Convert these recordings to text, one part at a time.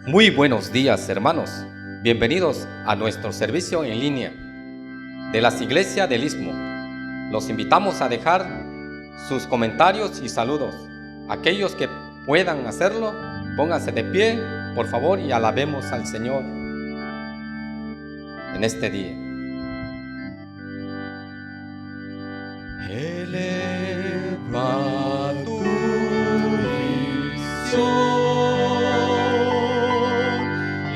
Muy buenos días, hermanos. Bienvenidos a nuestro servicio en línea de las iglesias del Istmo. Los invitamos a dejar sus comentarios y saludos. Aquellos que puedan hacerlo, pónganse de pie, por favor, y alabemos al Señor en este día. Eleva tu visión,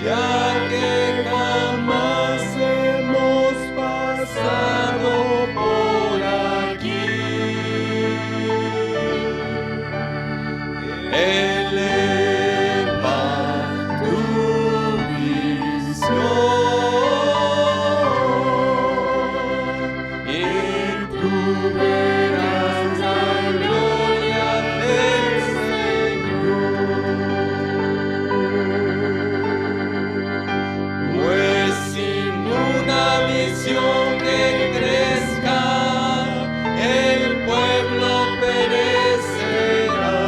ya que jamás hemos pasado por aquí. Eleva tu visión y tú verás la gloria del Señor. Pues sin una visión que crezca, el pueblo perecerá.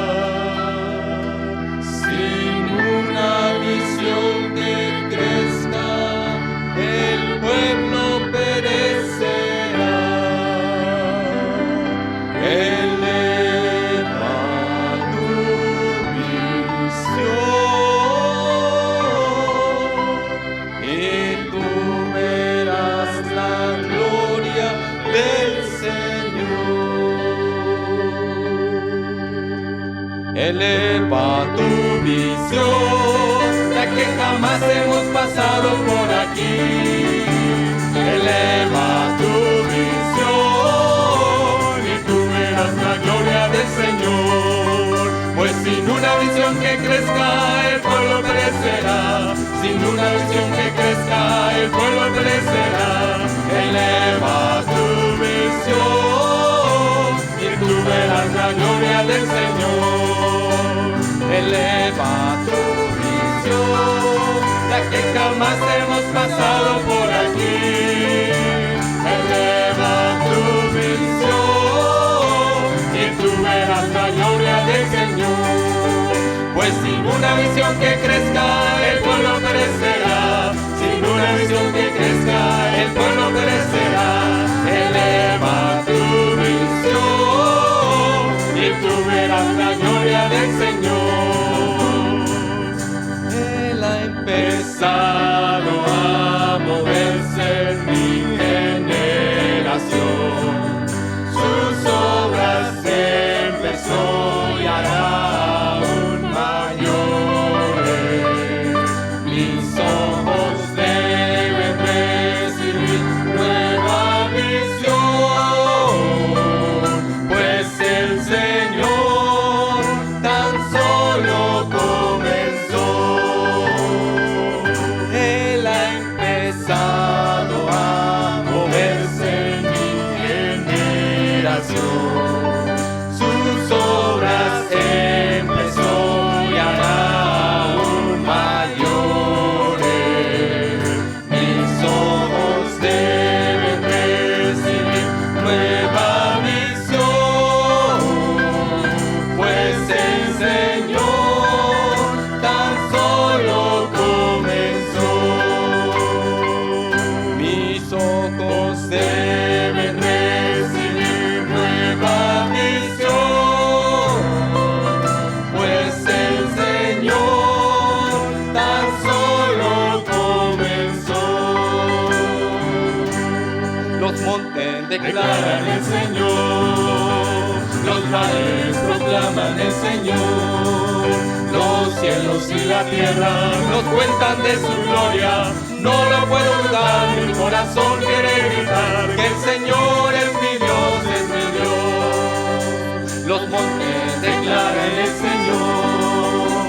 Sin una visión que crezca, el pueblo perecerá. Eleva tu visión y tú verás la gloria del Señor. Eleva tu visión, ya que jamás hemos pasado por aquí. Eleva tu visión y tú verás la gloria del Señor. Pues sin una visión que crezca, el pueblo perecerá. Sin una visión que crezca, el pueblo perecerá. Eleva tu visión y tú verás la gloria del Señor. Eleva tu visión, ya que jamás hemos pasado por aquí. Eleva tu visión y tú verás la gloria del Señor. Pues sin una visión que crezca, el pueblo perecerá. Sin una visión que crezca, el pueblo perecerá. Eleva tu visión y tú verás la gloria del Señor. Él ha empezado a moverse en mi generación. Sus obras empezó y hará aún mayores. Mis ojos deben recibir nueva visión, pues el Señor tan solo comenzó. Él ha empezado a moverse en mi generación. Sus obras empezó y hará aún mayores. Mis ojos deben recibir nueva visión, pues el Señor tan solo comenzó. Mis ojos deben recibir nueva visión, pues el Señor tan solo comenzó. Los montes declaran el Señor, los valles proclaman el Señor. Los cielos y la tierra nos cuentan de su gloria. No lo puedo dudar, mi corazón quiere gritar que el Señor es mi Dios, es mi Dios. Los montes declaran el Señor,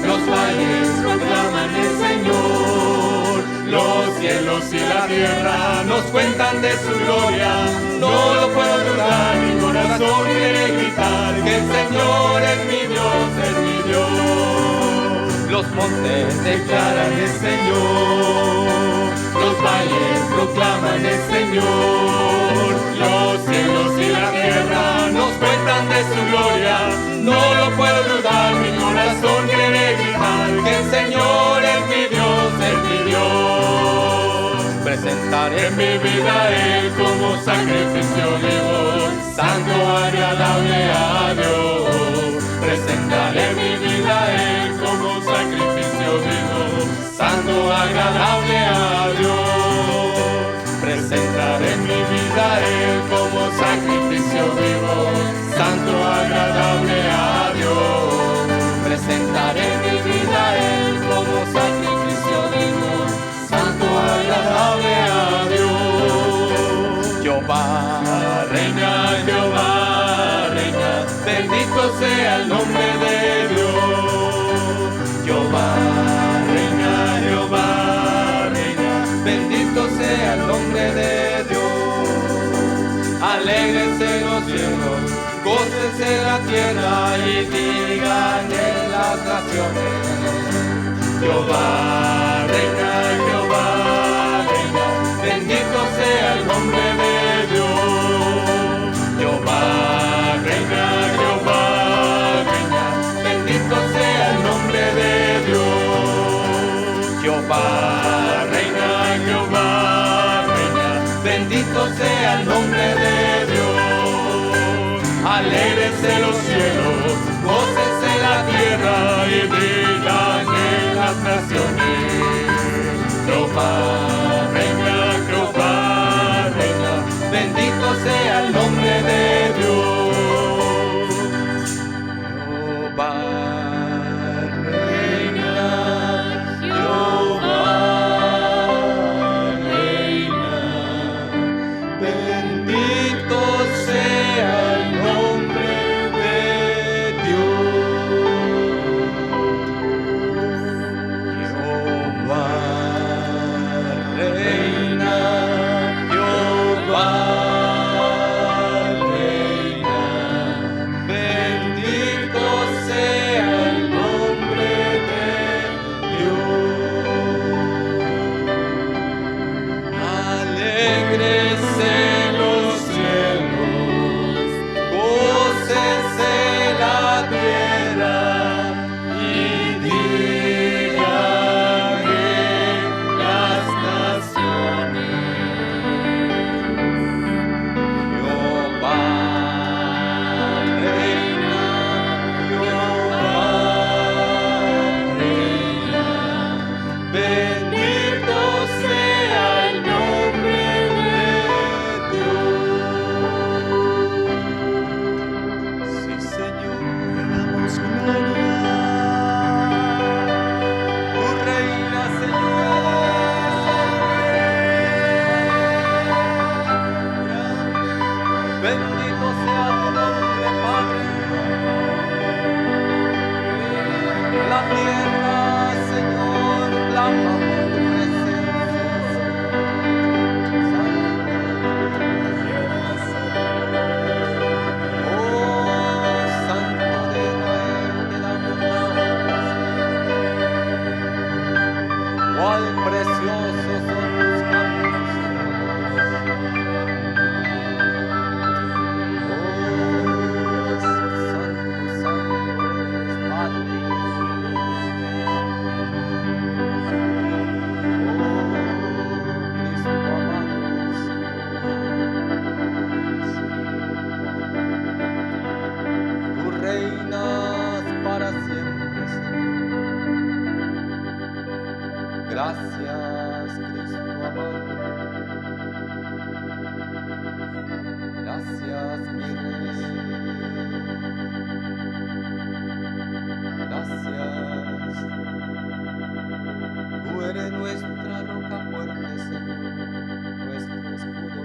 los valles proclaman el Señor. Los cielos y la tierra nos cuentan de su gloria. No lo puedo dudar, mi corazón quiere gritar que el Señor es mi Dios, es mi Dios. Los montes declaran el Señor, los valles proclaman el Señor. Los cielos y la tierra nos cuentan de su gloria. No lo puedo dudar, mi corazón quiere gritar que el Señor presentaré mi vida a Él como sacrificio vivo, santo, agradable a Dios. Presentaré mi vida a Él como sacrificio vivo, santo, agradable a Dios. Presentaré mi vida a Él como sacrificio vivo, santo, agradable a Dios. Presentaré mi vida a Él como sacrificio vivo, santo, agradable a Dios. Jehová reina, bendito sea el nombre de Dios. Jehová reina, bendito sea el nombre de Dios. Alégrense los cielos, gócense la tierra y digan en las naciones: Jehová reina, bendito sea el nombre de Dios. Jehová reina, bendito sea el nombre de Dios. Jehová reina, bendito sea el nombre de Dios. Alégrense los cielos, gócense la tierra y digan en las naciones: Jehová reina, bendito sea el nombre de Dios. Jehová Gracias, Cristo amado. Gracias, mi Rey. Gracias. Tú eres nuestra roca fuerte, Señor, nuestro escudo.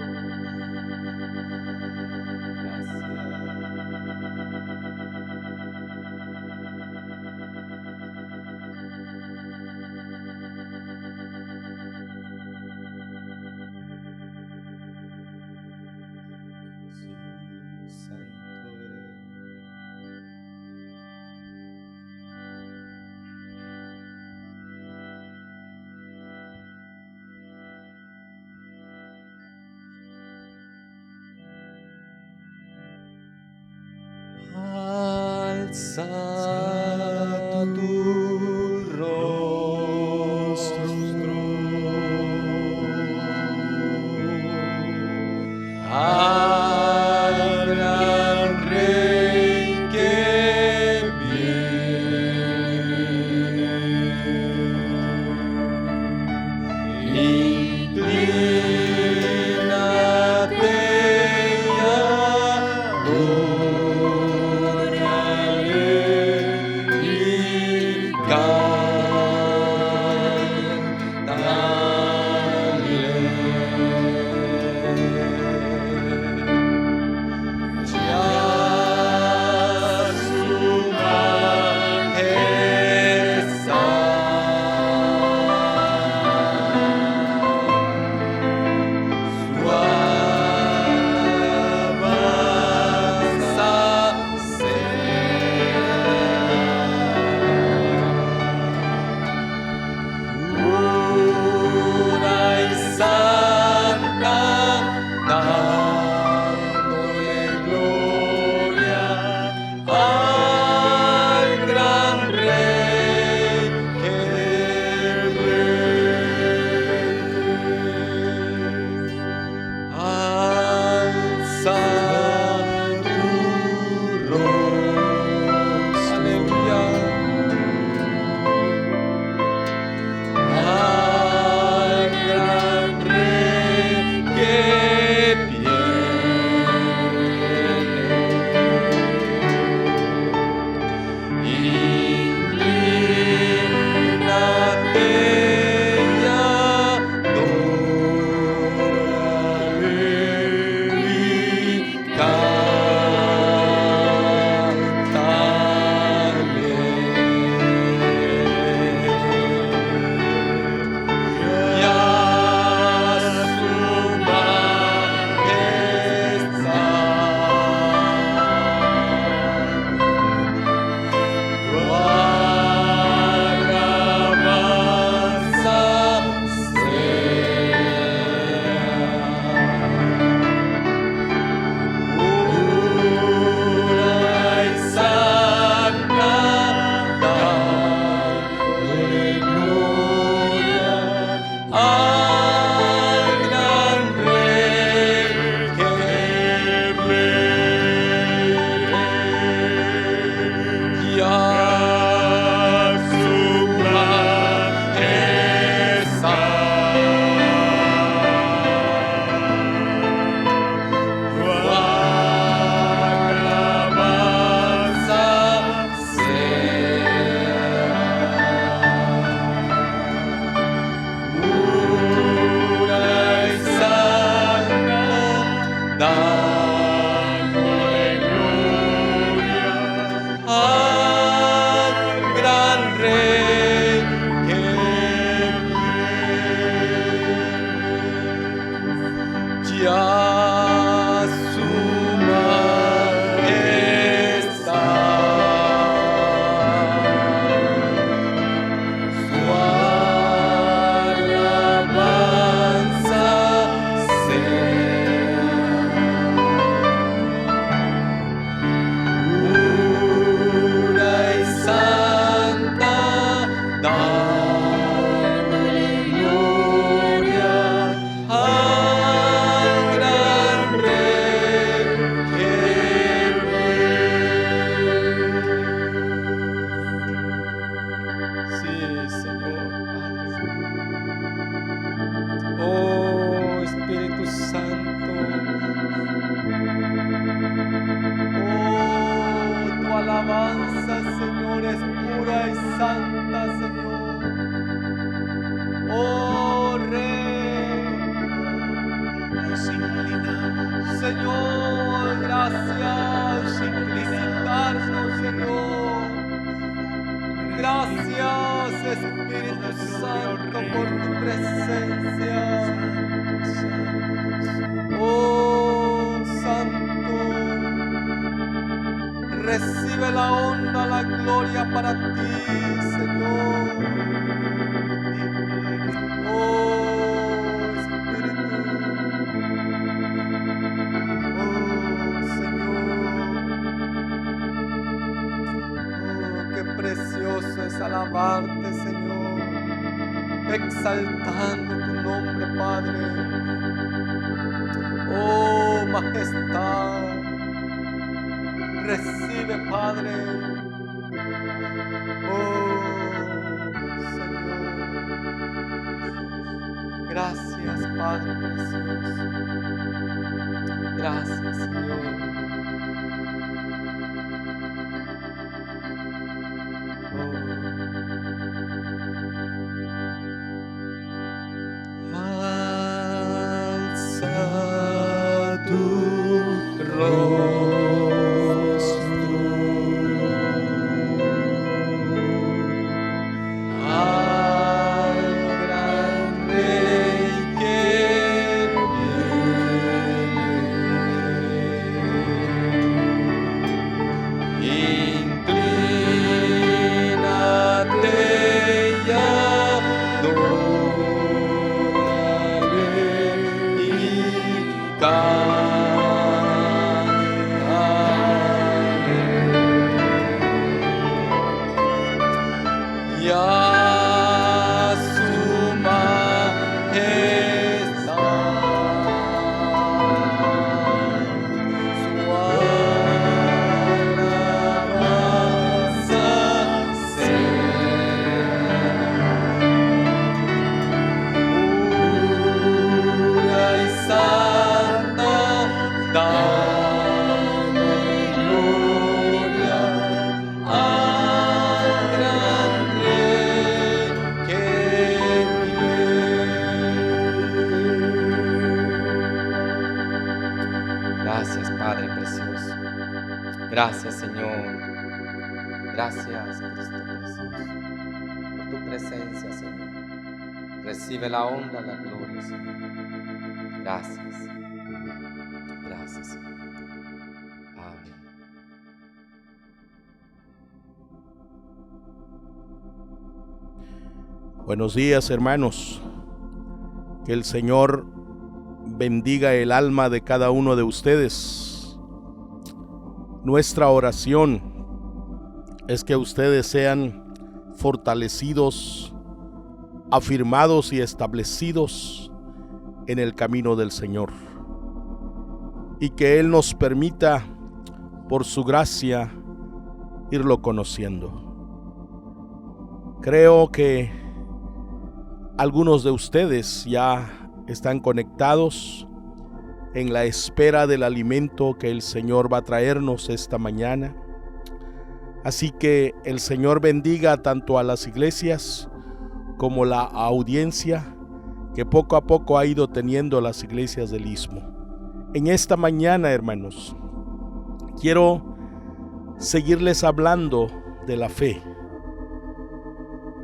Alza tu rostro eres pura y santa, Señor. Oh Rey, nos inclinamos, Señor, gracias por visitarnos, Señor. Gracias, Espíritu Santo, por tu presencia. Oh Santo, recibe la honra, la gloria para ti, Señor. Oh Espíritu, oh Señor, oh qué precioso es alabarte, Señor, exaltando tu nombre, Padre. Oh majestad, recibe, Padre. Oh Señor, gracias, Padre precioso. Gracias, Señor. Alza tu rostro al gran Rey que viene. Inclínate y adórale y cántale. Y a su majestad su alabanza pura y santa, dando gloria al gran Rey que viene. Gracias, Padre precioso. Gracias, Señor. Gracias, Cristo precioso, por tu presencia, Señor. Recibe la honra, la gloria, Señor. Gracias. Gracias, Señor. Amén. Buenos días, hermanos. Que el Señor bendiga el alma de cada uno de ustedes. Nuestra oración es que ustedes sean fortalecidos, afirmados y establecidos en el camino del Señor, y que Él nos permita, por su gracia, irlo conociendo. Creo que algunos de ustedes ya están conectados en la espera del alimento que el Señor va a traernos esta mañana. Así que el Señor bendiga tanto a las iglesias como la audiencia que poco a poco ha ido teniendo las iglesias del Istmo. En esta mañana, hermanos, quiero seguirles hablando de la fe.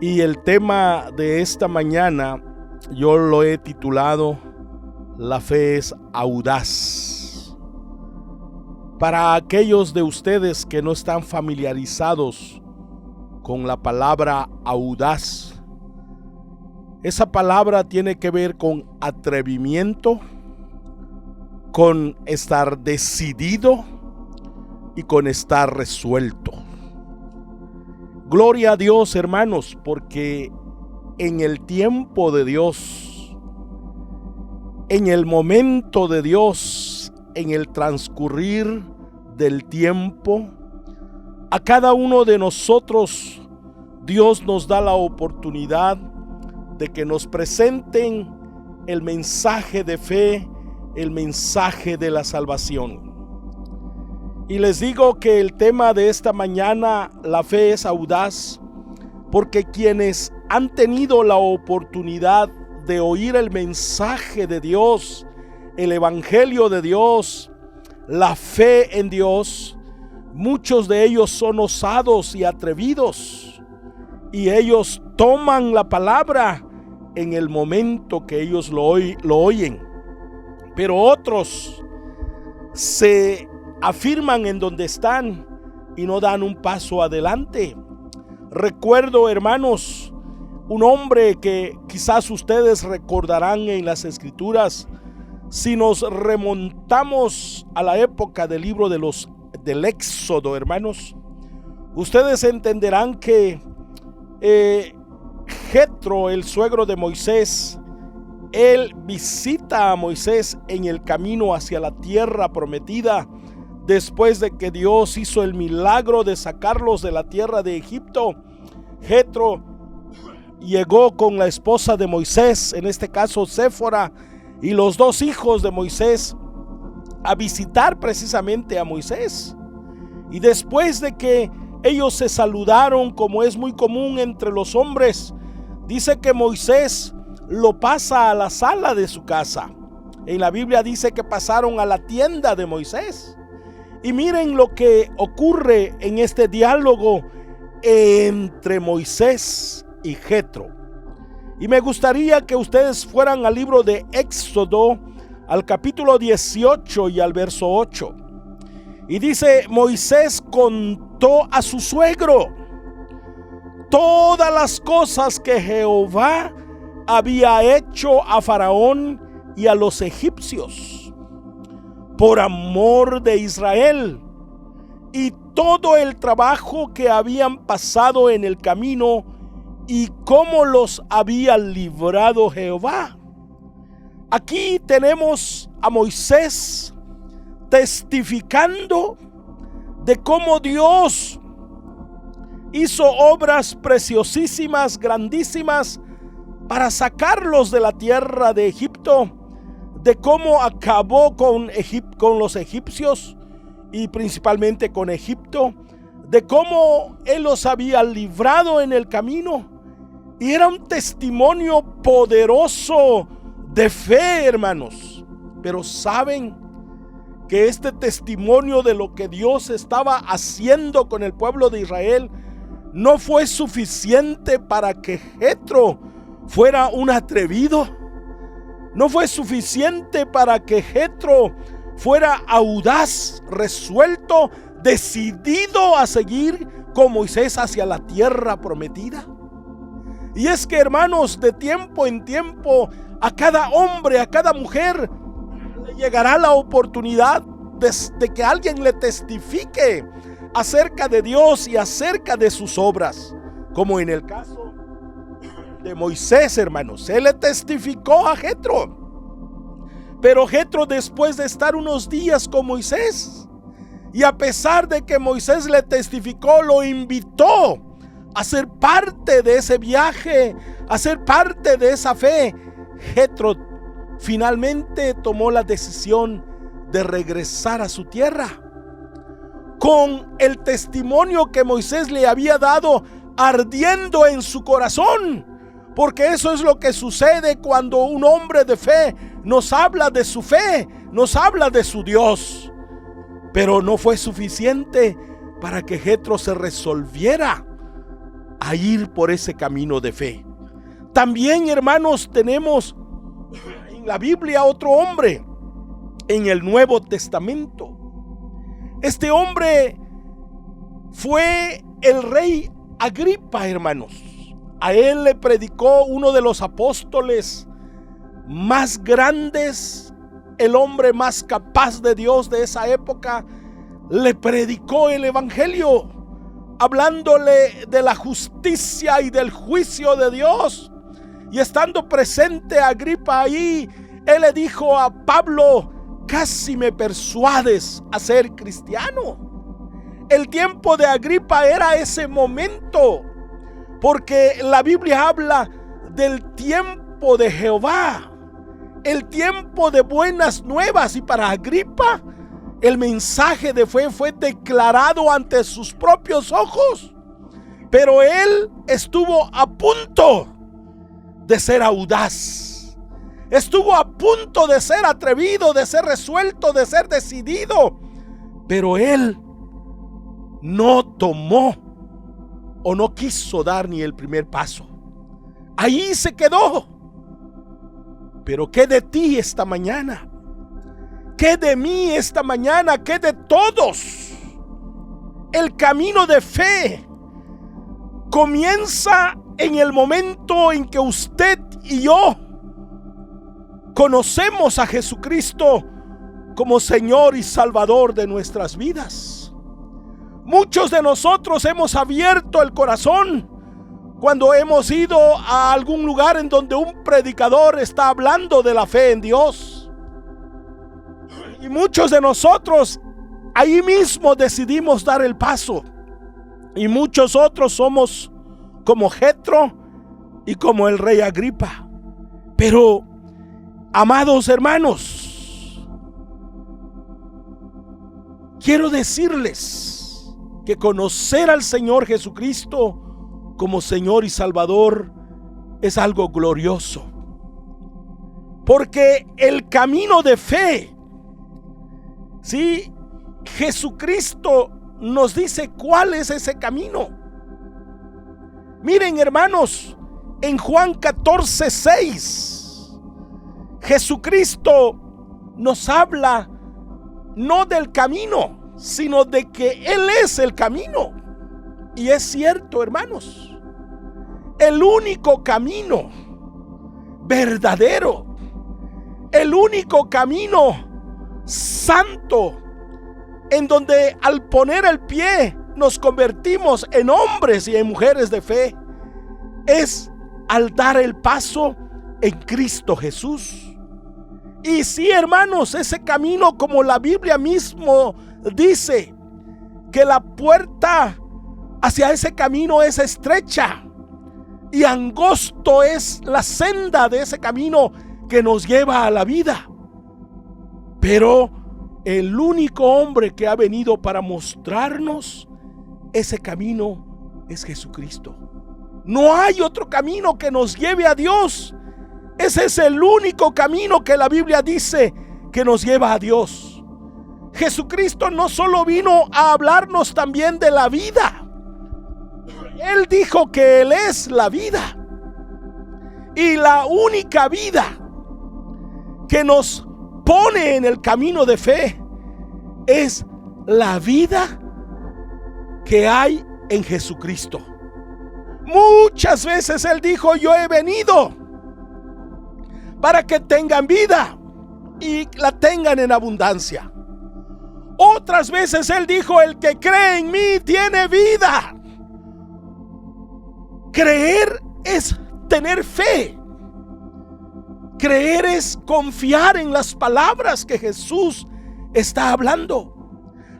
Y el tema de esta mañana yo lo he titulado La fe es audaz. Para aquellos de ustedes que no están familiarizados con la palabra audaz, esa palabra tiene que ver con atrevimiento, con estar decidido y con estar resuelto. Gloria a Dios, hermanos, porque en el tiempo de Dios, en el momento de Dios, en el transcurrir del tiempo, a cada uno de nosotros Dios nos da la oportunidad de que nos presenten el mensaje de fe, el mensaje de la salvación. Y les digo que el tema de esta mañana, la fe es audaz, porque quienes han tenido la oportunidad de oír el mensaje de Dios, el evangelio de Dios, la fe en Dios, muchos de ellos son osados y atrevidos, y ellos toman la palabra en el momento que ellos lo oyen. Pero otros se afirman en donde están y no dan un paso adelante. Recuerdo, hermanos, un hombre que quizás ustedes recordarán en las escrituras. Si nos remontamos a la época del libro del Éxodo, hermanos, ustedes entenderán que Jetro, el suegro de Moisés, él visita a Moisés en el camino hacia la tierra prometida, después de que Dios hizo el milagro de sacarlos de la tierra de Egipto. Jetro llegó con la esposa de Moisés, en este caso Séfora, y los dos hijos de Moisés, a visitar precisamente a Moisés. Y después de que ellos se saludaron, como es muy común entre los hombres, dice que Moisés lo pasa a la sala de su casa. En la Biblia dice que pasaron a la tienda de Moisés. Y miren lo que ocurre en este diálogo entre Moisés y Jetro. Y me gustaría que ustedes fueran al libro de Éxodo, al capítulo 18 y al verso 8. Y dice: Moisés contó a su suegro todas las cosas que Jehová había hecho a Faraón y a los egipcios por amor de Israel, y todo el trabajo que habían pasado en el camino, y cómo los había librado Jehová. Aquí tenemos a Moisés testificando de cómo Dios hizo obras preciosísimas, grandísimas, para sacarlos de la tierra de Egipto, de cómo acabó con los egipcios y principalmente con Egipto, de cómo Él los había librado en el camino. Y era un testimonio poderoso de fe, hermanos. Pero saben que este testimonio de lo que Dios estaba haciendo con el pueblo de Israel no fue suficiente para que Jetro fuera un atrevido. No fue suficiente para que Jetro fuera audaz, resuelto, decidido a seguir con Moisés hacia la tierra prometida. Y es que, hermanos, de tiempo en tiempo, a cada hombre, a cada mujer, le llegará la oportunidad de que alguien le testifique acerca de Dios y acerca de sus obras, como en el caso de Moisés, hermanos. Él le testificó a Jetro, pero Jetro, después de estar unos días con Moisés, y a pesar de que Moisés le testificó, lo invitó a ser parte de ese viaje, a ser parte de esa fe, Jetro finalmente tomó la decisión de regresar a su tierra, con el testimonio que Moisés le había dado ardiendo en su corazón. Porque eso es lo que sucede cuando un hombre de fe nos habla de su fe, nos habla de su Dios. Pero no fue suficiente para que Jetro se resolviera a ir por ese camino de fe. También, hermanos, tenemos en la Biblia otro hombre en el Nuevo Testamento. Este hombre fue el rey Agripa, hermanos. A él le predicó uno de los apóstoles más grandes, el hombre más capaz de Dios de esa época. Le predicó el evangelio, hablándole de la justicia y del juicio de Dios. Y estando presente Agripa ahí, él le dijo a Pablo: casi me persuades a ser cristiano. El tiempo de Agripa era ese momento, porque la Biblia habla del tiempo de Jehová, el tiempo de buenas nuevas. Y para Agripa El mensaje de fe fue declarado ante sus propios ojos, pero él estuvo a punto de ser audaz, estuvo a punto de ser atrevido, de ser resuelto, de ser decidido, pero él no tomó o no quiso dar ni el primer paso. Ahí se quedó. Pero ¿qué de ti esta mañana? ¿Qué de mí esta mañana? ¿Qué de todos? El camino de fe comienza en el momento en que usted y yo conocemos a Jesucristo como Señor y Salvador de nuestras vidas. Muchos de nosotros hemos abierto el corazón cuando hemos ido a algún lugar en donde un predicador está hablando de la fe en Dios. Y muchos de nosotros ahí mismo decidimos dar el paso. Y muchos otros somos como Jetro y como el rey Agripa. Pero, amados hermanos, quiero decirles que conocer al Señor Jesucristo como Señor y Salvador es algo glorioso, porque el camino de fe, sí, Jesucristo nos dice cuál es ese camino. Miren, hermanos, en Juan 14:6 Jesucristo nos habla no del camino, sino de que Él es el camino. Y es cierto, hermanos, el único camino verdadero, el único camino santo, en donde al poner el pie nos convertimos en hombres y en mujeres de fe, es al dar el paso en Cristo Jesús. Y sí, hermanos, ese camino, como la Biblia mismo dice, que la puerta hacia ese camino es estrecha y angosto es la senda de ese camino que nos lleva a la vida. Pero el único hombre que ha venido para mostrarnos ese camino es Jesucristo. No hay otro camino que nos lleve a Dios. Ese es el único camino que la Biblia dice que nos lleva a Dios. Jesucristo no solo vino a hablarnos también de la vida. Él dijo que Él es la vida. Y la única vida que nos pone en el camino de fe es la vida que hay en Jesucristo. Muchas veces Él dijo: yo he venido para que tengan vida y la tengan en abundancia. Otras veces Él dijo: el que cree en mí tiene vida. Creer es tener fe. Creer es confiar en las palabras que Jesús está hablando.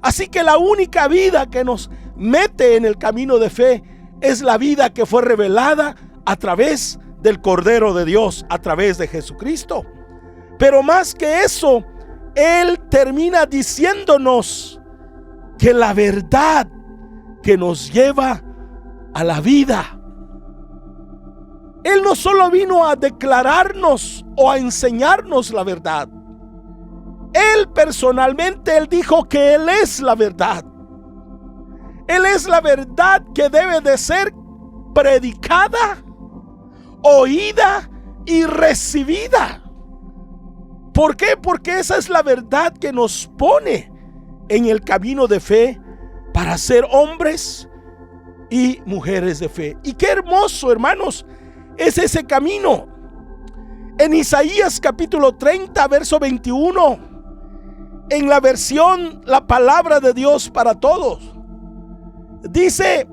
Así que la única vida que nos mete en el camino de fe es la vida que fue revelada a través del Cordero de Dios, a través de Jesucristo. Pero más que eso, Él termina diciéndonos que la verdad que nos lleva a la vida, Él no solo vino a declararnos o a enseñarnos la verdad. Él personalmente, Él dijo que Él es la verdad. Él es la verdad que debe de ser predicada, oída y recibida. ¿Por qué? Porque esa es la verdad que nos pone en el camino de fe para ser hombres y mujeres de fe. Y qué hermoso, hermanos, es ese camino. En Isaías capítulo 30, verso 21, en la versión La Palabra de Dios para Todos, dice: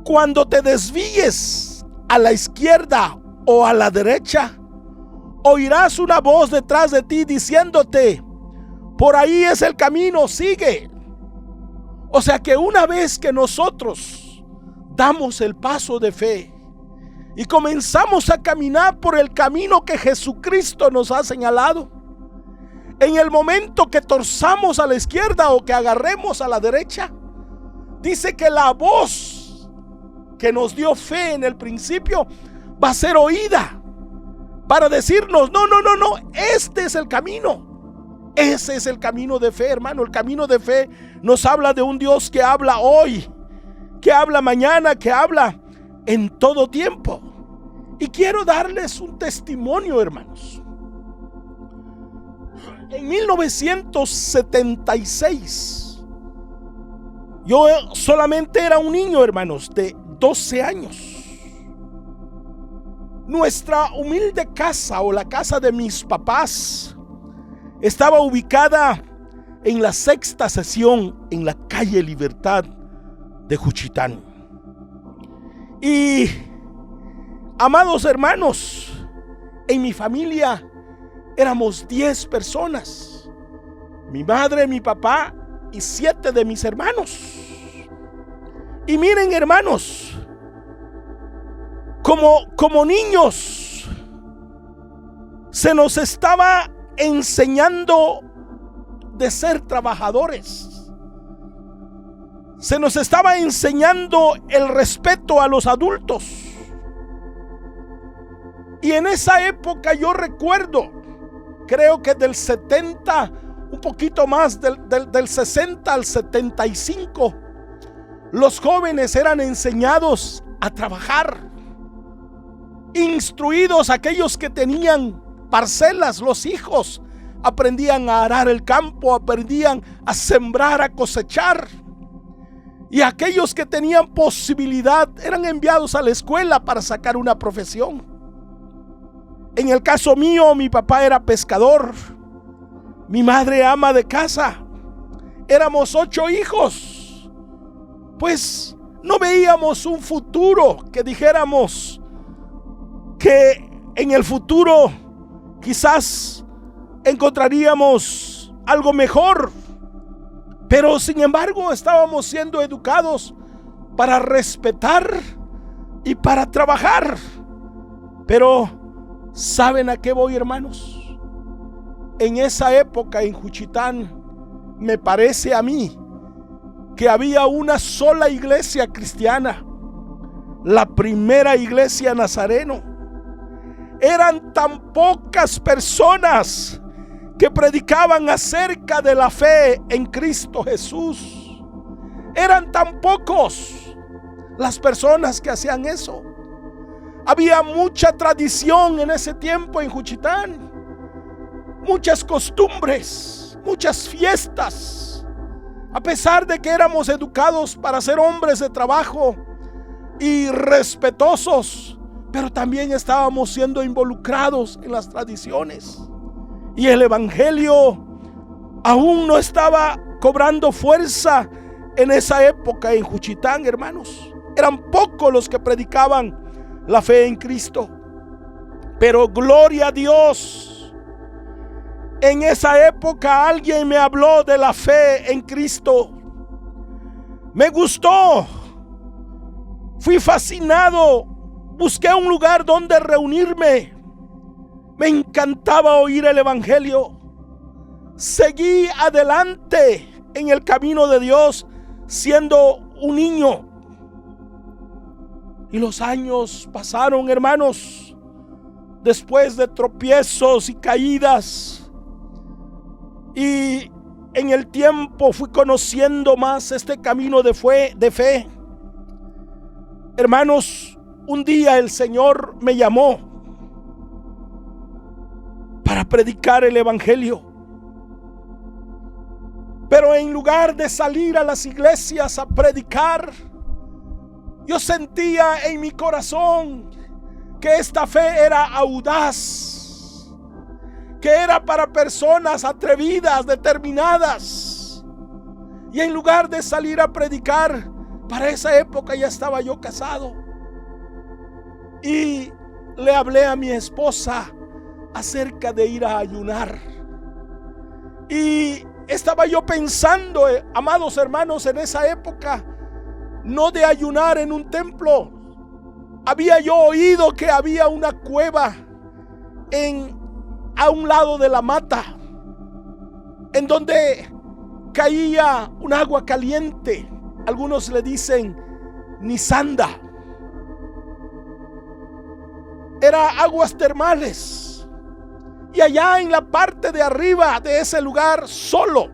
cuando te desvíes a la izquierda o a la derecha, oirás una voz detrás de ti diciéndote: por ahí es el camino, sigue. O sea que una vez que nosotros damos el paso de fe y comenzamos a caminar por el camino que Jesucristo nos ha señalado, En el momento que torzamos a la izquierda o que agarremos a la derecha, dice que la voz que nos dio fe en el principio va a ser oída para decirnos: no, este es el camino. Ese es el camino de fe, hermano. El camino de fe nos habla de un Dios que habla hoy, que habla mañana, que habla en todo tiempo. Y quiero darles un testimonio, hermanos. En 1976, yo solamente era un niño, hermanos, de 12 años. Nuestra humilde casa, o la casa de mis papás, estaba ubicada en la sexta sección, en la calle Libertad de Juchitán. Y, amados hermanos, en mi familia éramos 10 personas: mi madre, mi papá y 7 de mis hermanos. Y miren, hermanos, como niños se nos estaba enseñando de ser trabajadores. Se nos estaba enseñando el respeto a los adultos. Y en esa época yo recuerdo, creo que del 70, un poquito más, del 60 al 75, los jóvenes eran enseñados a trabajar, instruidos. Aquellos que tenían parcelas, los hijos, aprendían a arar el campo, aprendían a sembrar, a cosechar. Y aquellos que tenían posibilidad eran enviados a la escuela para sacar una profesión. En el caso mío, mi papá era pescador, mi madre ama de casa. Éramos 8 hijos. Pues no veíamos un futuro que dijéramos que en el futuro quizás encontraríamos algo mejor. Pero sin embargo estábamos siendo educados para respetar y para trabajar. Pero ¿saben a qué voy, hermanos? En esa época en Juchitán, me parece a mí que había una sola iglesia cristiana, la primera iglesia nazareno. Eran tan pocas personas que predicaban acerca de la fe en Cristo Jesús. Eran tan pocos las personas que hacían eso. Había mucha tradición en ese tiempo en Juchitán, muchas costumbres, muchas fiestas. A pesar de que éramos educados para ser hombres de trabajo y respetuosos, pero también estábamos siendo involucrados en las tradiciones. Y el evangelio aún no estaba cobrando fuerza en esa época en Juchitán, hermanos. Eran pocos los que predicaban la fe en Cristo. Pero gloria a Dios, en esa época alguien me habló de la fe en Cristo. Me gustó, fui fascinado, busqué un lugar donde reunirme. Me encantaba oír el evangelio. Seguí adelante en el camino de Dios siendo un niño. Y los años pasaron, hermanos, después de tropiezos y caídas. Y en el tiempo fui conociendo más este camino de fe. Hermanos, un día el Señor me llamó para predicar el evangelio. Pero en lugar de salir a las iglesias a predicar, yo sentía en mi corazón que esta fe era audaz, que era para personas atrevidas, determinadas. Y en lugar de salir a predicar, para esa época ya estaba yo casado. Y le hablé a mi esposa acerca de ir a ayunar. Y estaba yo pensando, amados hermanos, en esa época, no de ayunar en un templo. Había yo oído que había una cueva a un lado de la mata. en donde caía un agua caliente. Algunos le dicen Nisanda. Era aguas termales. Y allá en la parte de arriba de ese lugar solo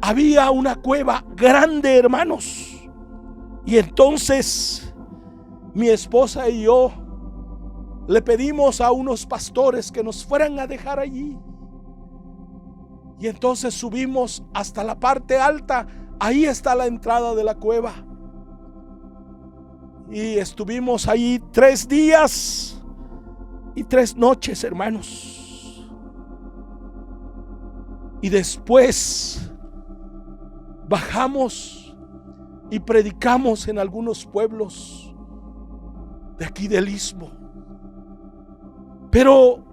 había una cueva grande, hermanos. Y entonces mi esposa y yo le pedimos a unos pastores que nos fueran a dejar allí. Y entonces subimos hasta la parte alta. Ahí está la entrada de la cueva. Y estuvimos ahí 3 días y 3 noches, hermanos. Y después bajamos y predicamos en algunos pueblos de aquí del Istmo. Pero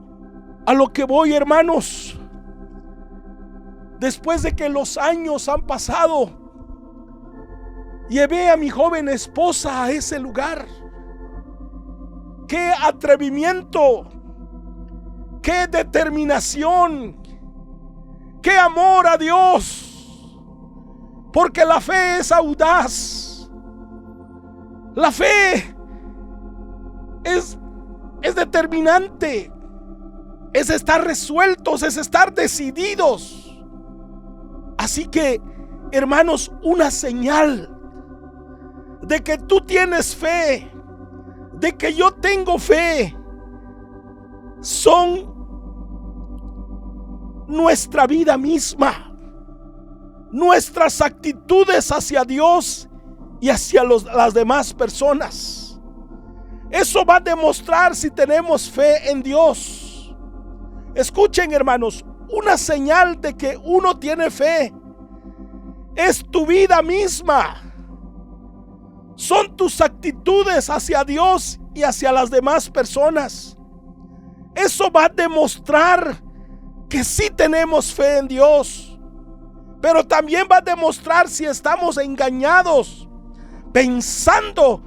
a lo que voy, hermanos, después de que los años han pasado, llevé a mi joven esposa a ese lugar. ¡Qué atrevimiento! ¡Qué determinación! ¡Qué amor a Dios! Porque la fe es audaz. La fe es determinante. Es estar resueltos, es estar decididos. Así que, hermanos, una señal de que tú tienes fe, de que yo tengo fe, son nuestra vida misma, nuestras actitudes hacia Dios y hacia las demás personas. Eso va a demostrar si tenemos fe en Dios. Escuchen, hermanos, una señal de que uno tiene fe es tu vida misma. Son tus actitudes hacia Dios y hacia las demás personas. Eso va a demostrar que sí tenemos fe en Dios. Pero también va a demostrar si estamos engañados, pensando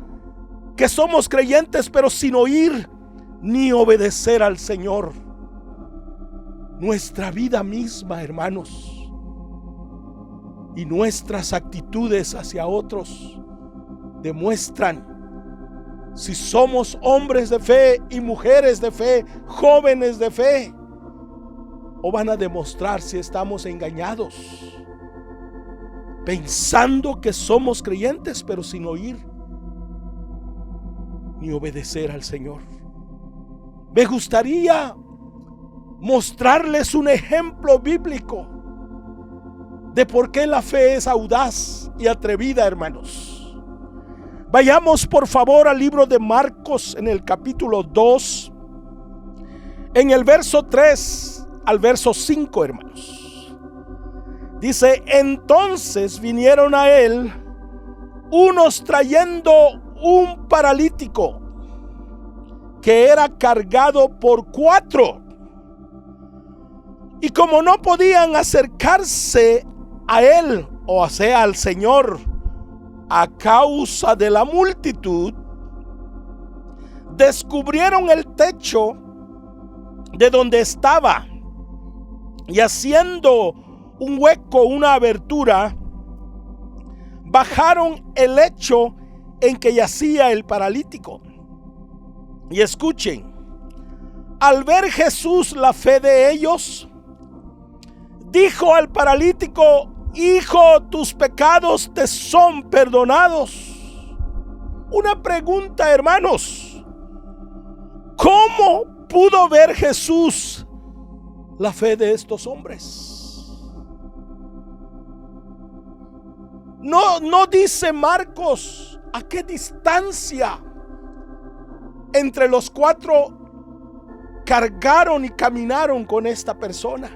que somos creyentes, pero sin oír ni obedecer al Señor. Nuestra vida misma, hermanos, y nuestras actitudes hacia otros demuestran si somos hombres de fe y mujeres de fe, jóvenes de fe, o van a demostrar si estamos engañados, pensando que somos creyentes, pero sin oír ni obedecer al Señor. Me gustaría mostrarles un ejemplo bíblico de por qué la fe es audaz y atrevida, hermanos. Vayamos por favor al libro de Marcos en el capítulo 2, en el verso 3 al verso 5, hermanos. Dice: entonces vinieron a él unos trayendo un paralítico que era cargado por 4. Y como no podían acercarse a él, o sea al Señor, a causa de la multitud, descubrieron el techo de donde estaba, y haciendo un hueco, una abertura, bajaron el lecho en que yacía el paralítico. Y escuchen, al ver Jesús la fe de ellos, dijo al paralítico: hijo, tus pecados te son perdonados. Una pregunta, hermanos: ¿cómo pudo ver Jesús la fe de estos hombres? No dice Marcos a qué distancia entre los 4 cargaron y caminaron con esta persona.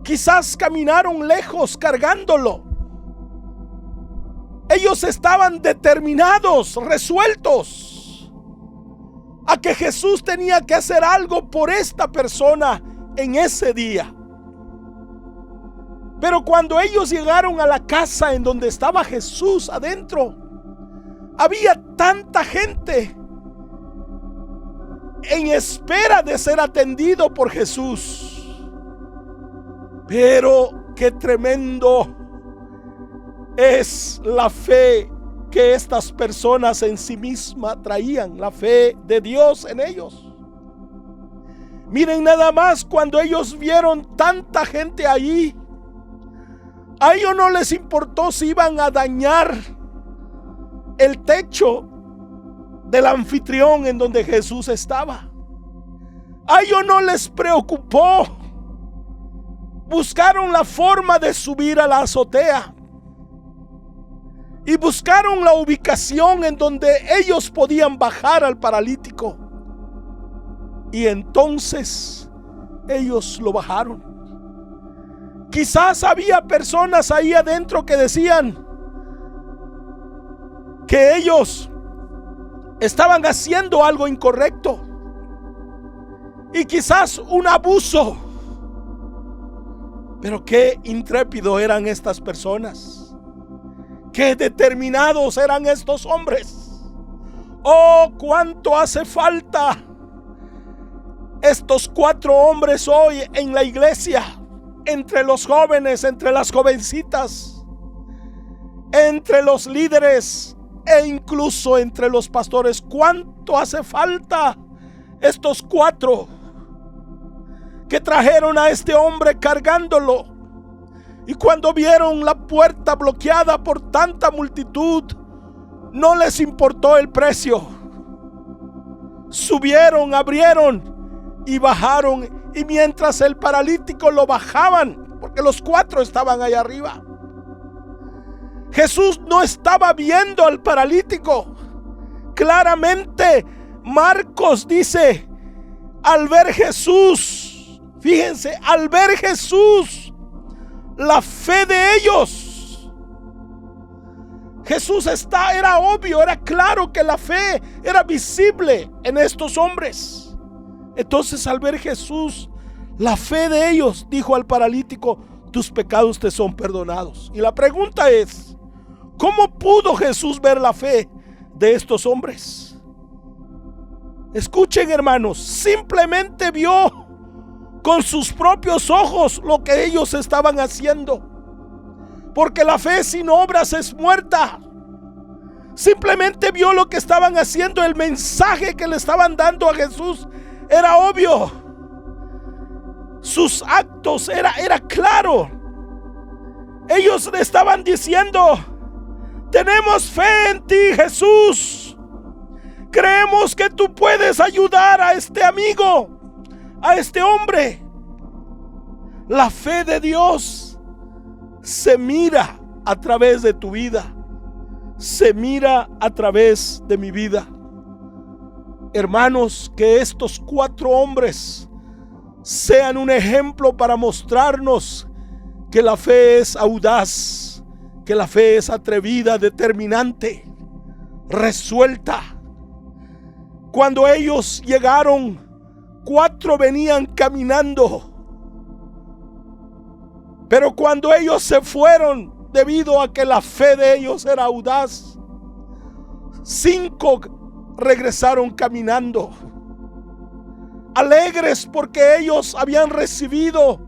Quizás caminaron lejos cargándolo. Ellos estaban determinados, resueltos a que Jesús tenía que hacer algo por esta persona en ese día. Pero cuando ellos llegaron a la casa en donde estaba Jesús adentro, había tanta gente en espera de ser atendido por Jesús. Pero qué tremendo es la fe que estas personas en sí mismas traían, la fe de Dios en ellos. Miren nada más, cuando ellos vieron tanta gente ahí, a ellos no les importó si iban a dañar el techo del anfitrión en donde Jesús estaba. A ellos no les preocupó. Buscaron la forma de subir a la azotea y buscaron la ubicación en donde ellos podían bajar al paralítico. Y entonces ellos lo bajaron. Quizás había personas ahí adentro que decían que ellos estaban haciendo algo incorrecto y quizás un abuso. Pero qué intrépido eran estas personas, qué determinados eran estos hombres. Oh, cuánto hace falta estos 4 hombres hoy en la iglesia, entre los jóvenes, entre las jovencitas, entre los líderes e incluso entre los pastores. Cuánto hace falta estos 4 que trajeron a este hombre cargándolo, y cuando vieron la puerta bloqueada por tanta multitud, no les importó el precio. Subieron, abrieron y bajaron, y mientras el paralítico lo bajaban, porque los 4 estaban allá arriba, Jesús no estaba viendo al paralítico. Claramente Marcos dice, al ver Jesús, fíjense, al ver Jesús, la fe de ellos, Jesús era obvio, era claro que la fe era visible en estos hombres. Entonces, al ver Jesús, la fe de ellos, dijo al paralítico, tus pecados te son perdonados. Y la pregunta es, ¿cómo pudo Jesús ver la fe de estos hombres? Escuchen, hermanos, simplemente vio con sus propios ojos lo que ellos estaban haciendo, porque la fe sin obras es muerta. Simplemente vio lo que estaban haciendo. El mensaje que le estaban dando a Jesús era obvio. Sus actos era claro. Ellos le estaban diciendo, tenemos fe en ti, Jesús. Creemos que tú puedes ayudar a este amigo, a este hombre. La fe de Dios se mira a través de tu vida, se mira a través de mi vida. Hermanos, que estos 4 hombres sean un ejemplo para mostrarnos que la fe es audaz, que la fe es atrevida, determinante, resuelta. Cuando ellos llegaron, 4 venían caminando, pero cuando ellos se fueron, debido a que la fe de ellos era audaz, 5 regresaron caminando, alegres porque ellos habían recibido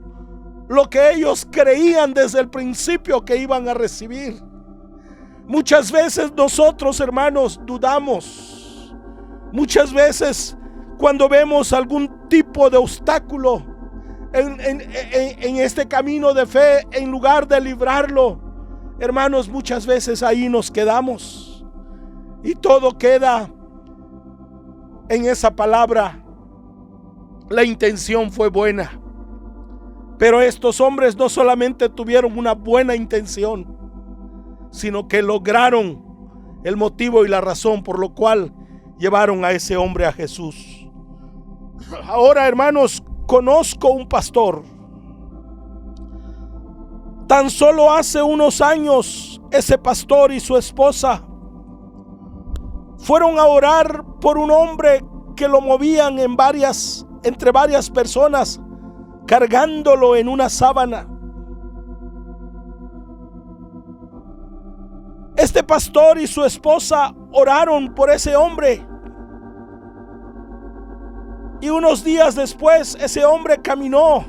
lo que ellos creían desde el principio que iban a recibir. Muchas veces nosotros, hermanos, dudamos. Muchas veces cuando vemos algún tipo de obstáculo en este camino de fe, en lugar de librarlo, hermanos, muchas veces ahí nos quedamos y todo queda en esa palabra. La intención fue buena, pero estos hombres no solamente tuvieron una buena intención, sino que lograron el motivo y la razón por lo cual llevaron a ese hombre a Jesús. Ahora, hermanos, conozco un pastor. Tan solo hace unos años, ese pastor y su esposa fueron a orar por un hombre que lo movían entre varias personas, cargándolo en una sábana. Este pastor y su esposa oraron por ese hombre, y unos días después ese hombre caminó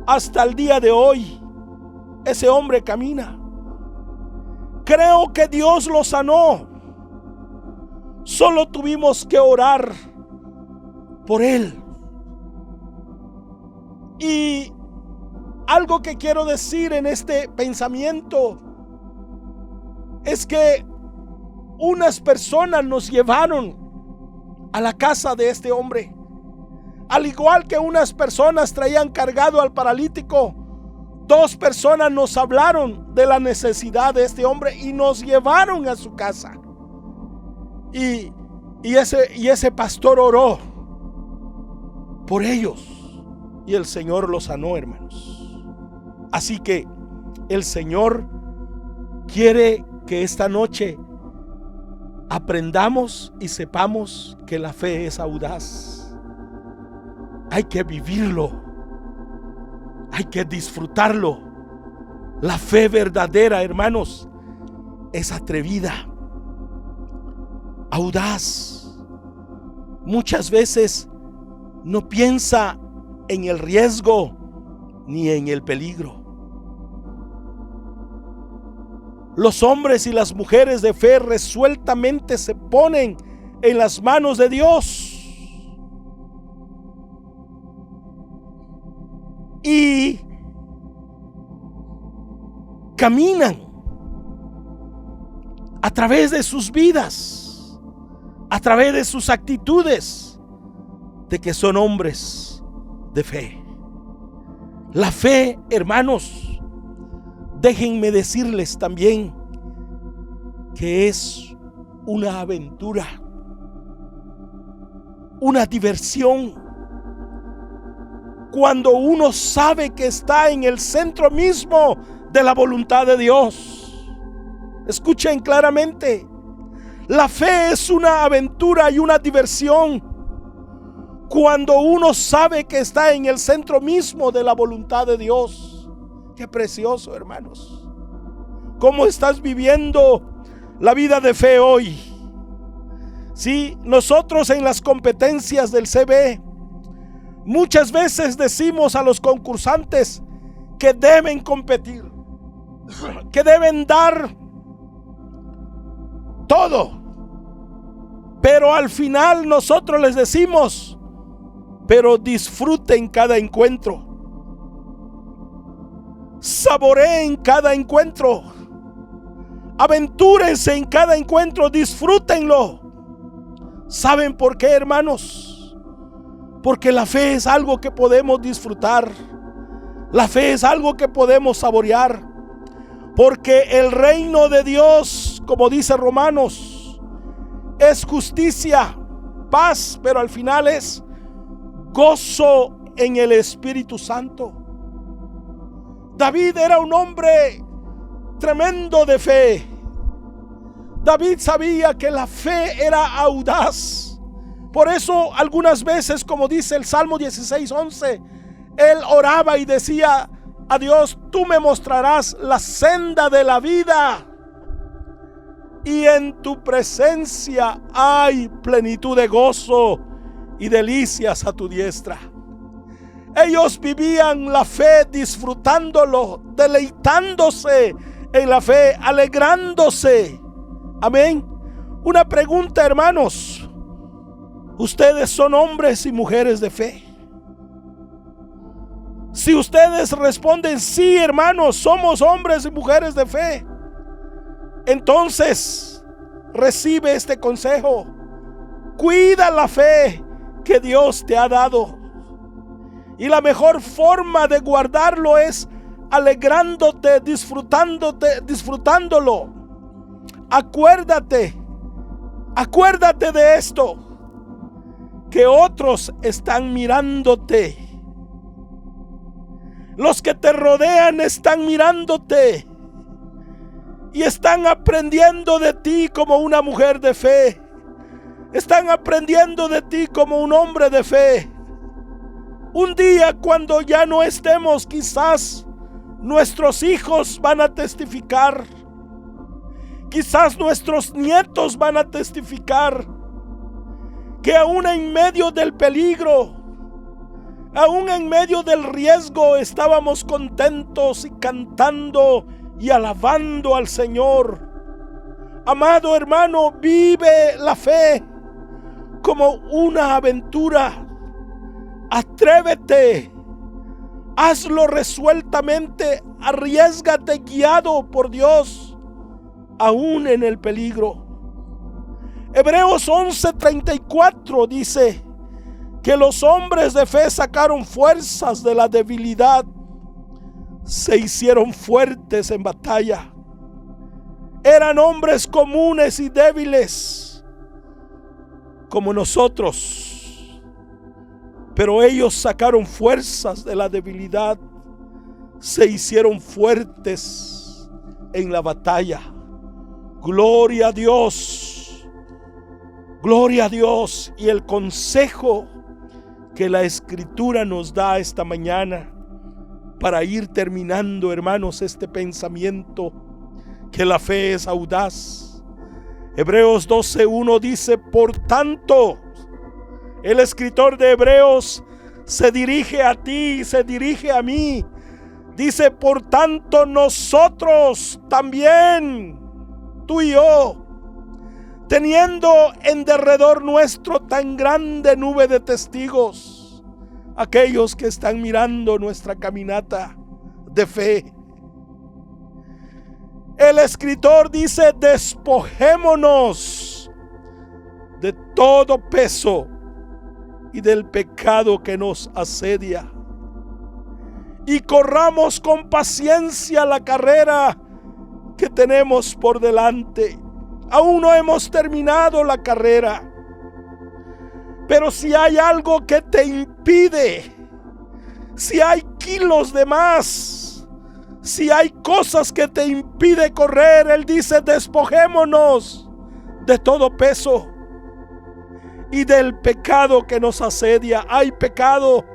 hasta el día de hoy ese hombre camina. Creo que Dios lo sanó. Solo tuvimos que orar por él. Y algo que quiero decir en este pensamiento es que unas personas nos llevaron a la casa de este hombre. Al igual que unas personas traían cargado al paralítico, 2 personas nos hablaron de la necesidad de este hombre y nos llevaron a su casa. Y ese pastor oró por ellos y el Señor los sanó, hermanos. Así que el Señor quiere que esta noche aprendamos y sepamos que la fe es audaz. Hay que vivirlo, hay que disfrutarlo. La fe verdadera, hermanos, es atrevida, audaz. Muchas veces no piensa en el riesgo ni en el peligro. Los hombres y las mujeres de fe resueltamente se ponen en las manos de Dios y caminan a través de sus vidas, a través de sus actitudes, de que son hombres de fe. La fe, hermanos, déjenme decirles también que es una aventura, una diversión. Cuando uno sabe que está en el centro mismo de la voluntad de Dios. Escuchen claramente, la fe es una aventura y una diversión cuando uno sabe que está en el centro mismo de la voluntad de Dios. Qué precioso, hermanos. ¿Cómo estás viviendo la vida de fe hoy? Sí, nosotros en las competencias del CB muchas veces decimos a los concursantes que deben competir, que deben dar todo, pero al final nosotros les decimos: pero disfruten cada encuentro, saboreen cada encuentro, aventúrense en cada encuentro, disfrútenlo. ¿Saben por qué, hermanos? Porque la fe es algo que podemos disfrutar, la fe es algo que podemos saborear, porque el reino de Dios, como dice Romanos, es justicia, paz, pero al final es gozo en el Espíritu Santo. David era un hombre tremendo de fe. David sabía que la fe era audaz. Por eso algunas veces, como dice el Salmo 16:11, él oraba y decía a Dios: tú me mostrarás la senda de la vida, y en tu presencia hay plenitud de gozo y delicias a tu diestra. Ellos vivían la fe disfrutándolo, deleitándose en la fe, alegrándose. Amén. Una pregunta, hermanos: ¿ustedes son hombres y mujeres de fe? Si ustedes responden sí, hermanos, somos hombres y mujeres de fe, entonces recibe este consejo: cuida la fe que Dios te ha dado, y la mejor forma de guardarlo es alegrándote, disfrutándolo. Acuérdate de esto, que otros están mirándote. Los que te rodean están mirándote y están aprendiendo de ti como una mujer de fe. Están aprendiendo de ti como un hombre de fe. Un día, cuando ya no estemos, quizás nuestros hijos van a testificar. Quizás nuestros nietos van a testificar que aún en medio del peligro, Aún en medio del riesgo estábamos contentos y cantando y alabando al Señor. Amado hermano, vive la fe como una aventura. Atrévete, hazlo resueltamente, arriésgate guiado por Dios, aún en el peligro. Hebreos 11:34 dice que los hombres de fe sacaron fuerzas de la debilidad, se hicieron fuertes en batalla. Eran hombres comunes y débiles como nosotros, pero ellos sacaron fuerzas de la debilidad, se hicieron fuertes en la batalla. Gloria a Dios, gloria a Dios. Y el consejo que la Escritura nos da esta mañana para ir terminando, hermanos, este pensamiento, que la fe es audaz. Hebreos 12:1 dice: por tanto, el escritor de Hebreos se dirige a ti, se dirige a mí. Dice: por tanto, nosotros también, tú y yo, teniendo en derredor nuestro tan grande nube de testigos, aquellos que están mirando nuestra caminata de fe. El escritor dice: despojémonos de todo peso y del pecado que nos asedia, y corramos con paciencia la carrera que tenemos por delante. Aún no hemos terminado la carrera, pero si hay algo que te impide, si hay kilos de más, si hay cosas que te impide correr, Él dice: despojémonos de todo peso y del pecado que nos asedia. Hay pecado,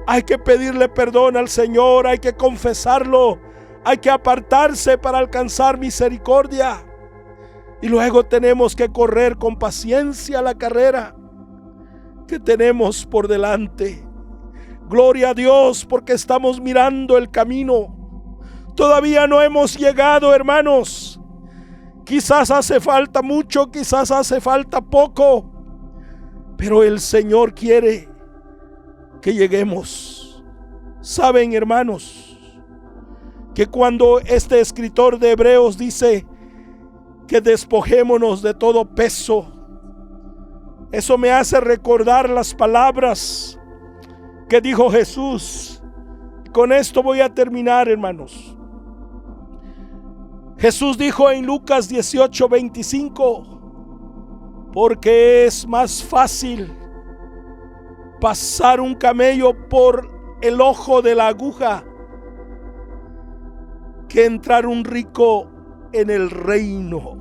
hay que pedirle perdón al Señor, hay que confesarlo, hay que apartarse para alcanzar misericordia. Y luego tenemos que correr con paciencia la carrera que tenemos por delante. Gloria a Dios, porque estamos mirando el camino. Todavía no hemos llegado, hermanos. Quizás hace falta mucho, quizás hace falta poco, pero el Señor quiere que lleguemos. Saben, hermanos, que cuando este escritor de Hebreos dice que despojémonos de todo peso, eso me hace recordar las palabras que dijo Jesús. Con esto voy a terminar, hermanos. Jesús dijo en Lucas 18:25: porque es más fácil pasar un camello por el ojo de la aguja que entrar un rico en el reino.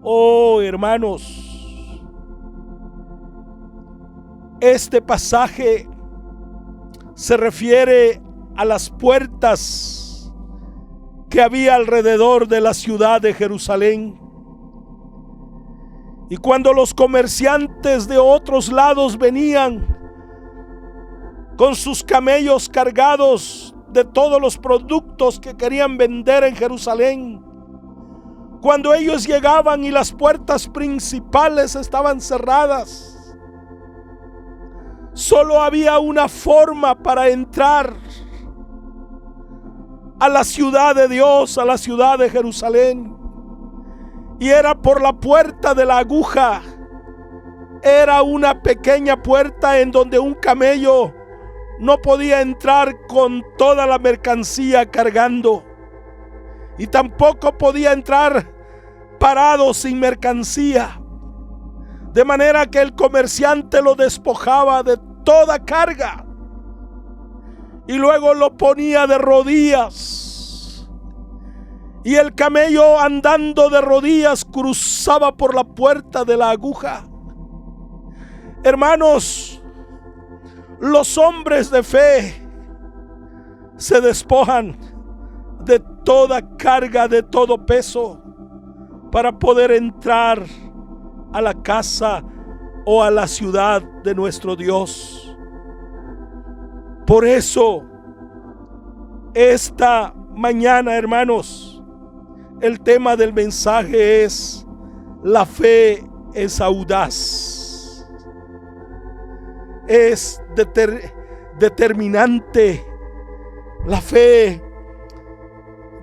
Oh, hermanos, este pasaje se refiere a las puertas que había alrededor de la ciudad de Jerusalén. Y cuando los comerciantes de otros lados venían con sus camellos cargados de todos los productos que querían vender en Jerusalén, cuando ellos llegaban y las puertas principales estaban cerradas, solo había una forma para entrar a la ciudad de Dios, a la ciudad de Jerusalén, y era por la puerta de la aguja. Era una pequeña puerta en donde un camello no podía entrar con toda la mercancía cargando, y tampoco podía entrar parado sin mercancía, de manera que el comerciante lo despojaba de toda carga y luego lo ponía de rodillas, y el camello, andando de rodillas, cruzaba por la puerta de la aguja. Hermanos, los hombres de fe se despojan de toda carga, de todo peso, para poder entrar a la casa o a la ciudad de nuestro Dios. Por eso, esta mañana, hermanos, el tema del mensaje es: la fe es audaz, es determinante. La fe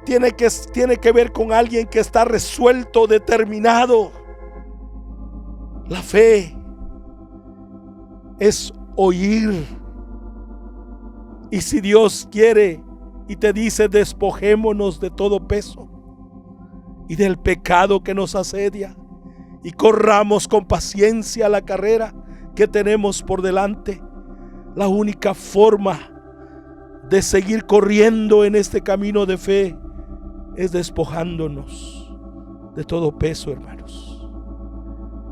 tiene que ver con alguien que está resuelto, determinado. La fe es oír. Y si Dios quiere y te dice: despojémonos de todo peso y del pecado que nos asedia, y corramos con paciencia la carrera que tenemos por delante, la única forma de seguir corriendo en este camino de fe es despojándonos de todo peso, hermanos.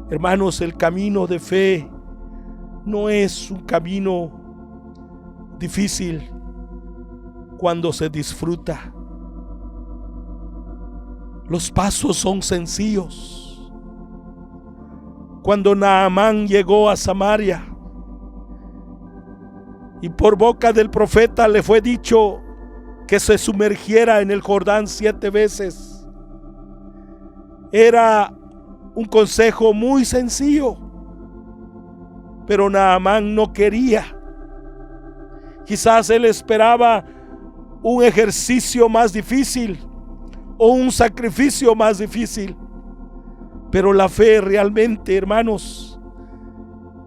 Hermanos, el camino de fe no es un camino difícil cuando se disfruta. Los pasos son sencillos. Cuando Naamán llegó a Samaria y por boca del profeta le fue dicho que se sumergiera en el Jordán 7 veces, era un consejo muy sencillo, pero Naamán no quería. Quizás él esperaba un ejercicio más difícil o un sacrificio más difícil, pero la fe realmente, hermanos,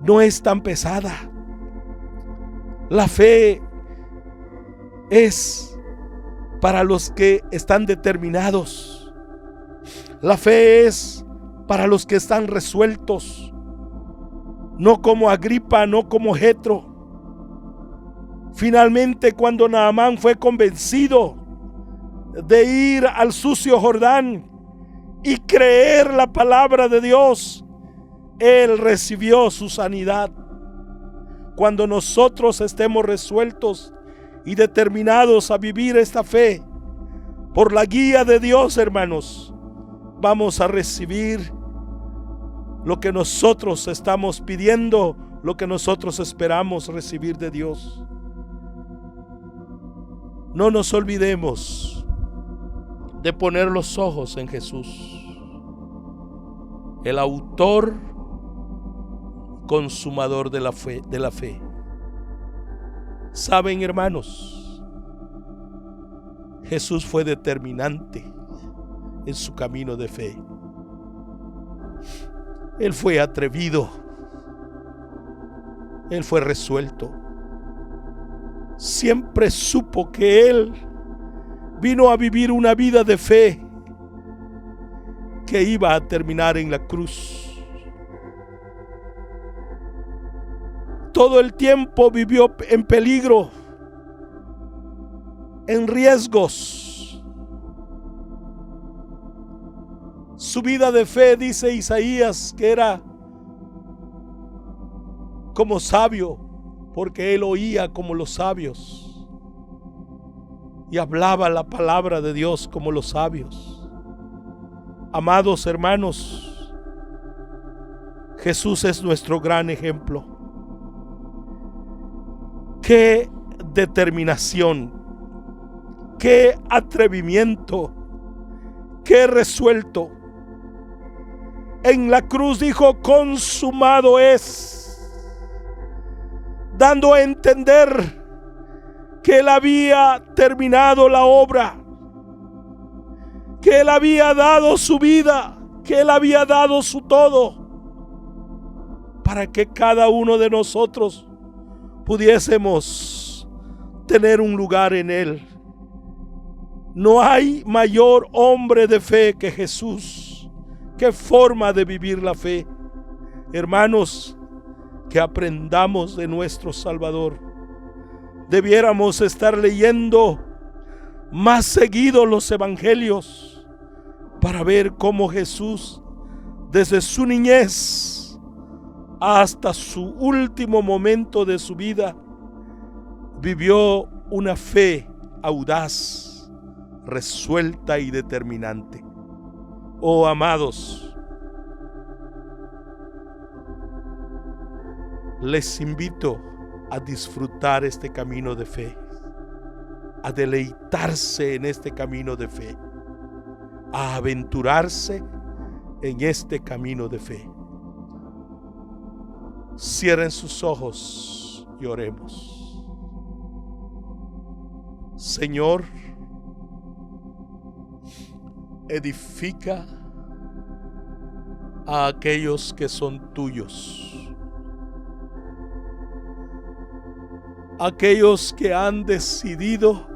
no es tan pesada. La fe es para los que están determinados. La fe es para los que están resueltos, no como Agripa, no como Jetro. Finalmente, cuando Naamán fue convencido de ir al sucio Jordán y creer la palabra de Dios, él recibió su sanidad. Cuando nosotros estemos resueltos y determinados a vivir esta fe por la guía de Dios, hermanos, vamos a recibir lo que nosotros estamos pidiendo, lo que nosotros esperamos recibir de Dios. No nos olvidemos de poner los ojos en Jesús, el autor, consumador de la fe. Saben, hermanos, Jesús fue determinante en su camino de fe. Él fue atrevido, él fue resuelto. Siempre supo que él vino a vivir una vida de fe que iba a terminar en la cruz. Todo el tiempo vivió en peligro, en riesgos. Su vida de fe, dice Isaías, que era como sabio, porque él oía como los sabios y hablaba la palabra de Dios como los sabios. Amados hermanos, Jesús es nuestro gran ejemplo. Qué determinación, qué atrevimiento, qué resuelto. En la cruz dijo: consumado es, dando a entender que él había terminado la obra, que él había dado su vida, que él había dado su todo, para que cada uno de nosotros pudiésemos tener un lugar en él. No hay mayor hombre de fe que Jesús. Qué forma de vivir la fe, hermanos, que aprendamos de nuestro Salvador. Debiéramos estar leyendo más seguido los evangelios para ver cómo Jesús, desde su niñez hasta su último momento de su vida, vivió una fe audaz, resuelta y determinante. Oh amados, les invito a disfrutar este camino de fe, a deleitarse en este camino de fe, a aventurarse en este camino de fe. Cierren sus ojos y oremos. Señor, edifica a aquellos que son tuyos, aquellos que han decidido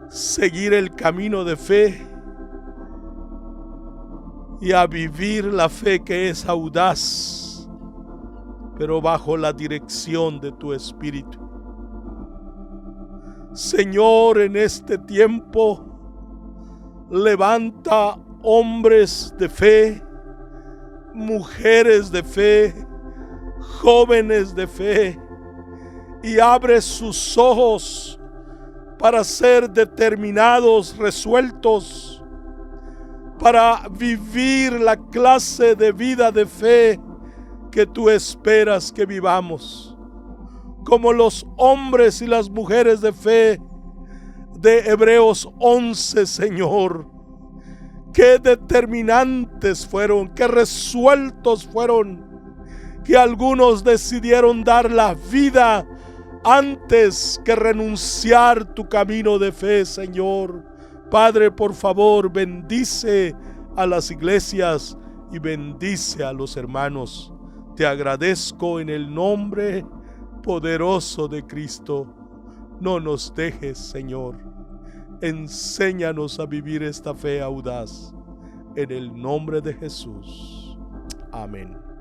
seguir el camino de fe y a vivir la fe que es audaz, pero bajo la dirección de tu Espíritu. Señor, en este tiempo levanta hombres de fe, mujeres de fe, jóvenes de fe, y abre sus ojos para ser determinados, resueltos, para vivir la clase de vida de fe que tú esperas que vivamos, como los hombres y las mujeres de fe de Hebreos 11, Señor. Qué determinantes fueron, qué resueltos fueron, que algunos decidieron dar la vida antes que renunciar tu camino de fe, Señor. Padre, por favor, bendice a las iglesias y bendice a los hermanos. Te agradezco en el nombre poderoso de Cristo. No nos dejes, Señor. Enséñanos a vivir esta fe audaz. En el nombre de Jesús. Amén.